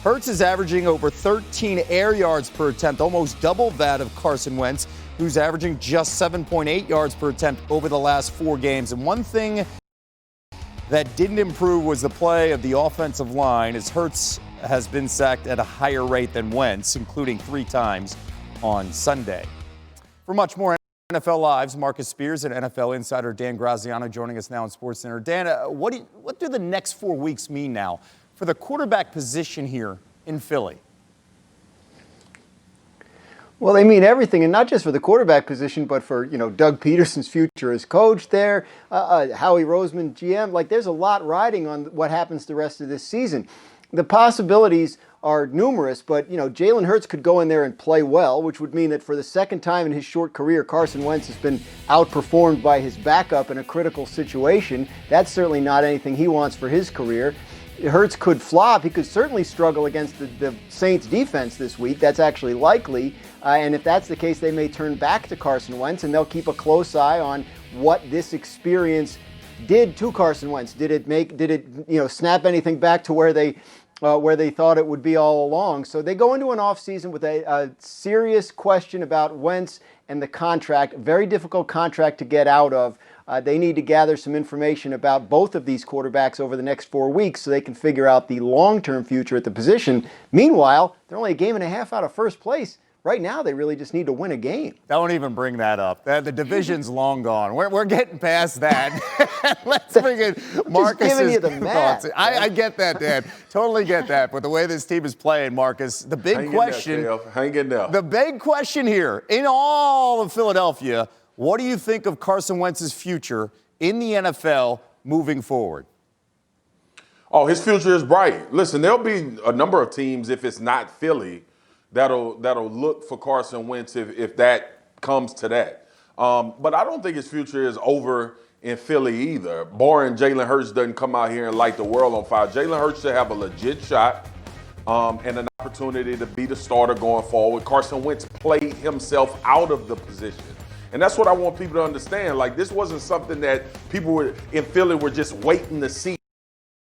Hurts is averaging over 13 air yards per attempt, almost double that of Carson Wentz, who's averaging just 7.8 yards per attempt over the last 4 games. And one thing that didn't improve was the play of the offensive line, as Hurts has been sacked at a higher rate than Wentz, including 3 times on Sunday. For much more NFL Live's Marcus Spears and NFL insider Dan Graziano joining us now in SportsCenter. Dan, what do the next 4 weeks mean now for the quarterback position here in Philly? Well, they mean everything, and not just for the quarterback position, but for, Doug Peterson's future as coach there, Howie Roseman, GM. Like, there's a lot riding on what happens the rest of this season. The possibilities are numerous, but, Jalen Hurts could go in there and play well, which would mean that for the second time in his short career, Carson Wentz has been outperformed by his backup in a critical situation. That's certainly not anything he wants for his career. Hurts could flop. He could certainly struggle against the Saints defense this week. That's actually likely. And if that's the case, they may turn back to Carson Wentz, and they'll keep a close eye on what this experience did to Carson Wentz. Did it snap anything back to where they thought it would be all along? So they go into an offseason with a serious question about Wentz and the contract, very difficult contract to get out of. They need to gather some information about both of these quarterbacks over the next 4 weeks so they can figure out the long-term future at the position. Meanwhile, they're only a game and a half out of first place. Right now, they really just need to win a game. Don't even bring that up. The division's long gone. We're getting past that. Let's bring in Marcus. Just giving you the math. I get that, Dan. Totally get that. But the way this team is playing, Marcus, the big question. Hang in there. The big question here in all of Philadelphia, what do you think of Carson Wentz's future in the NFL moving forward? Oh, his future is bright. Listen, there'll be a number of teams, if it's not Philly, that'll look for Carson Wentz if that comes to that. But I don't think his future is over in Philly either. Barring Jalen Hurts doesn't come out here and light the world on fire. Jalen Hurts should have a legit shot and an opportunity to be the starter going forward. Carson Wentz played himself out of the position. And that's what I want people to understand. Like, this wasn't something that people in Philly were just waiting to see.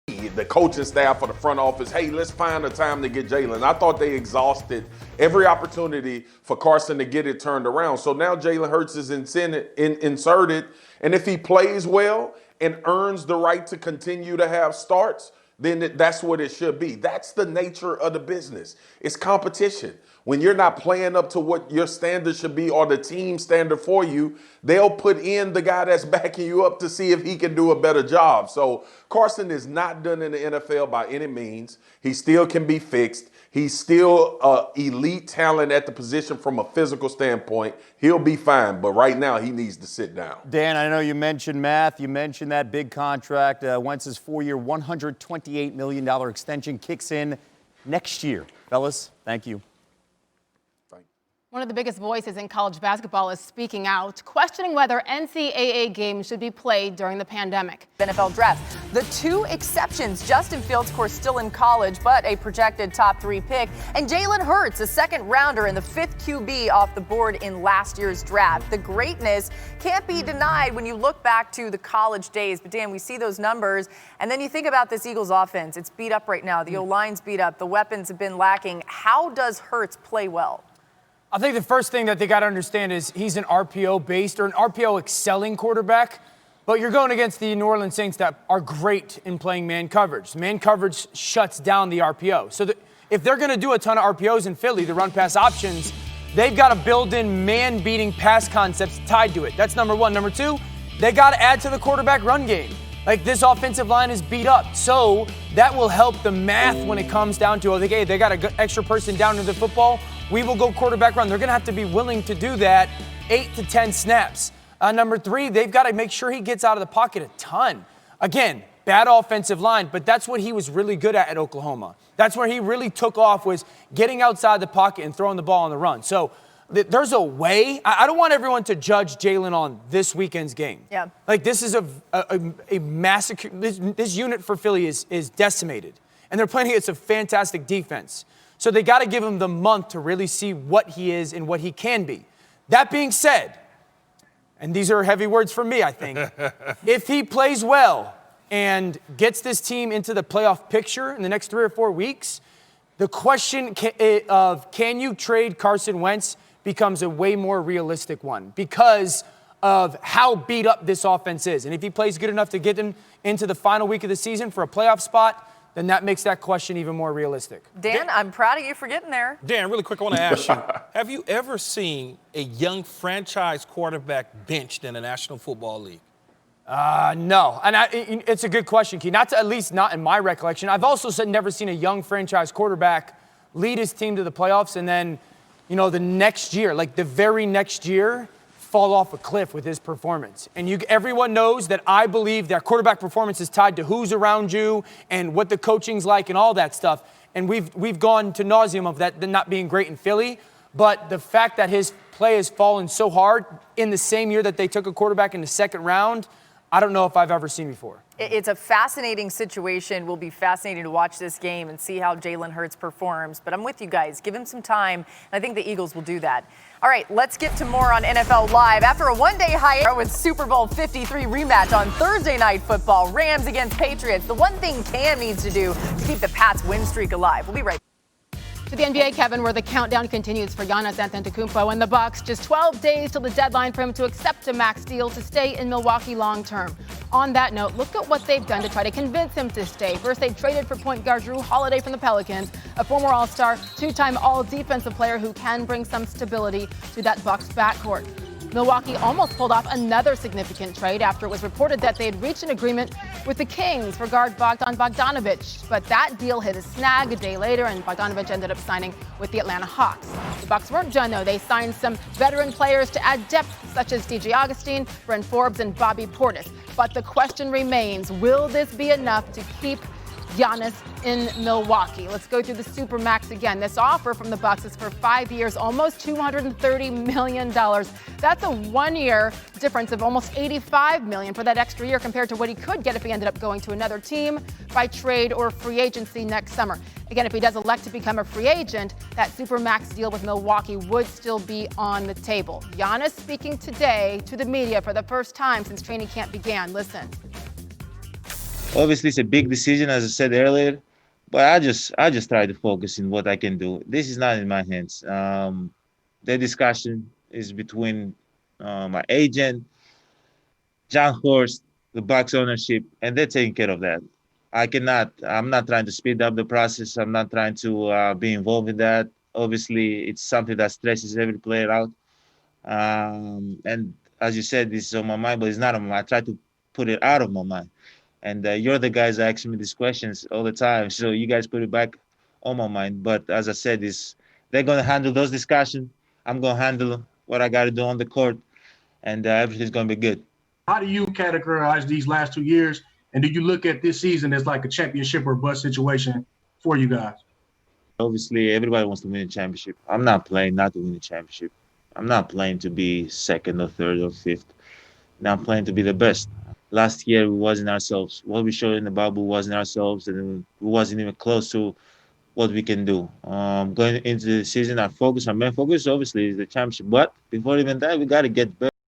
The coaching staff or the front office, hey, let's find a time to get Jalen. I thought they exhausted every opportunity for Carson to get it turned around. So now Jalen Hurts is inserted. And if he plays well and earns the right to continue to have starts, then that's what it should be. That's the nature of the business. It's competition. When you're not playing up to what your standard should be or the team standard for you, they'll put in the guy that's backing you up to see if he can do a better job. So Carson is not done in the NFL by any means. He still can be fixed. He's still elite talent at the position from a physical standpoint. He'll be fine, but right now he needs to sit down. Dan, I know you mentioned math. You mentioned that big contract. Wentz's 4-year, $128 million extension kicks in next year. Fellas, thank you. One of the biggest voices in college basketball is speaking out, questioning whether NCAA games should be played during the pandemic. NFL draft. The 2 exceptions, Justin Fields, of course, still in college, but a projected top 3 pick, and Jalen Hurts, a second rounder and the 5th QB off the board in last year's draft. The greatness can't be denied when you look back to the college days. But Dan, we see those numbers, and then you think about this Eagles offense. It's beat up right now. The O-line's beat up. The weapons have been lacking. How does Hurts play well? I think the first thing that they got to understand is he's an RPO-based or an RPO-excelling quarterback, but you're going against the New Orleans Saints that are great in playing man coverage. Man coverage shuts down the RPO. So if they're going to do a ton of RPOs in Philly, the run-pass options, they've got to build in man-beating pass concepts tied to it. That's number one. Number two, they got to add to the quarterback run game. Like, this offensive line is beat up, so that will help the math when it comes down to, okay, they got an extra person down to the football. We will go quarterback run. They're going to have to be willing to do that 8 to 10 snaps. Number three, they've got to make sure he gets out of the pocket a ton. Again, bad offensive line, but that's what he was really good at Oklahoma. That's where he really took off, was getting outside the pocket and throwing the ball on the run. So there's a way. I don't want everyone to judge Jalen on this weekend's game. Yeah. Like, this is a massacre. This unit for Philly is decimated. And they're playing against a fantastic defense. So they got to give him the month to really see what he is and what he can be. That being said, and these are heavy words for me, I think, if he plays well and gets this team into the playoff picture in the next 3 or 4 weeks, The question of can you trade Carson Wentz becomes a way more realistic one because of how beat up this offense is. And if he plays good enough to get them into the final week of the season for a playoff spot, then that makes that question even more realistic. Dan, I'm proud of you for getting there. Dan, really quick, I want to ask you, have you ever seen a young franchise quarterback benched in the National Football League? No, and it's a good question, Key. At least not in my recollection. I've also never seen a young franchise quarterback lead his team to the playoffs and then, the next year, like the very next year, fall off a cliff with his performance. And everyone knows that I believe that quarterback performance is tied to who's around you and what the coaching's like and all that stuff. And we've gone to nauseum of that not being great in Philly. But the fact that his play has fallen so hard in the same year that they took a quarterback in the second round, I don't know if I've ever seen before. It's a fascinating situation. Will be fascinating to watch this game and see how Jalen Hurts performs. But I'm with you guys. Give him some time. I think the Eagles will do that. All right, let's get to more on NFL Live. After a one-day hiatus with Super Bowl 53 rematch on Thursday Night Football, Rams against Patriots. The one thing Cam needs to do to keep the Pats' win streak alive. We'll be right back. To the NBA, Kevin, where the countdown continues for Giannis Antetokounmpo and the Bucks. Just 12 days till the deadline for him to accept a max deal to stay in Milwaukee long term. On that note, look at what they've done to try to convince him to stay. First, they traded for point guard Drew Holiday from the Pelicans, a former All-Star, two-time All-Defensive player who can bring some stability to that Bucks backcourt. Milwaukee almost pulled off another significant trade after it was reported that they had reached an agreement with the Kings for guard Bogdan Bogdanovic. But that deal hit a snag a day later, and Bogdanovic ended up signing with the Atlanta Hawks. The Bucks weren't done, though. They signed some veteran players to add depth, such as DJ Augustine, Bryn Forbes, and Bobby Portis. But the question remains, will this be enough to keep Giannis in Milwaukee? Let's go through the Supermax again. This offer from the Bucks is for 5 years, almost $230 million. That's a one-year difference of almost $85 million for that extra year compared to what he could get if he ended up going to another team by trade or free agency next summer. Again, if he does elect to become a free agent, that Supermax deal with Milwaukee would still be on the table. Giannis speaking today to the media for the first time since training camp began. Listen. Obviously, it's a big decision, as I said earlier, but I just try to focus in what I can do. This is not in my hands. The discussion is between my agent, John Horst, the Bucks ownership, and they're taking care of that. I'm not trying to speed up the process. I'm not trying to be involved in that. Obviously, it's something that stresses every player out. And as you said, this is on my mind, but it's not on my mind. I try to put it out of my mind. And you're the guys asking me these questions all the time. So you guys put it back on my mind. But as I said, they're going to handle those discussions. I'm going to handle what I got to do on the court. And everything's going to be good. How do you categorize these last 2 years? And do you look at this season as like a championship or bust situation for you guys? Obviously, everybody wants to win a championship. I'm not playing not to win a championship. I'm not playing to be second or third or fifth. Now I'm playing to be the best. Last year, we wasn't ourselves. What we showed in the bubble wasn't ourselves, and we wasn't even close to what we can do. Going into the season, our main focus, obviously, is the championship. But before even that, we got to get better.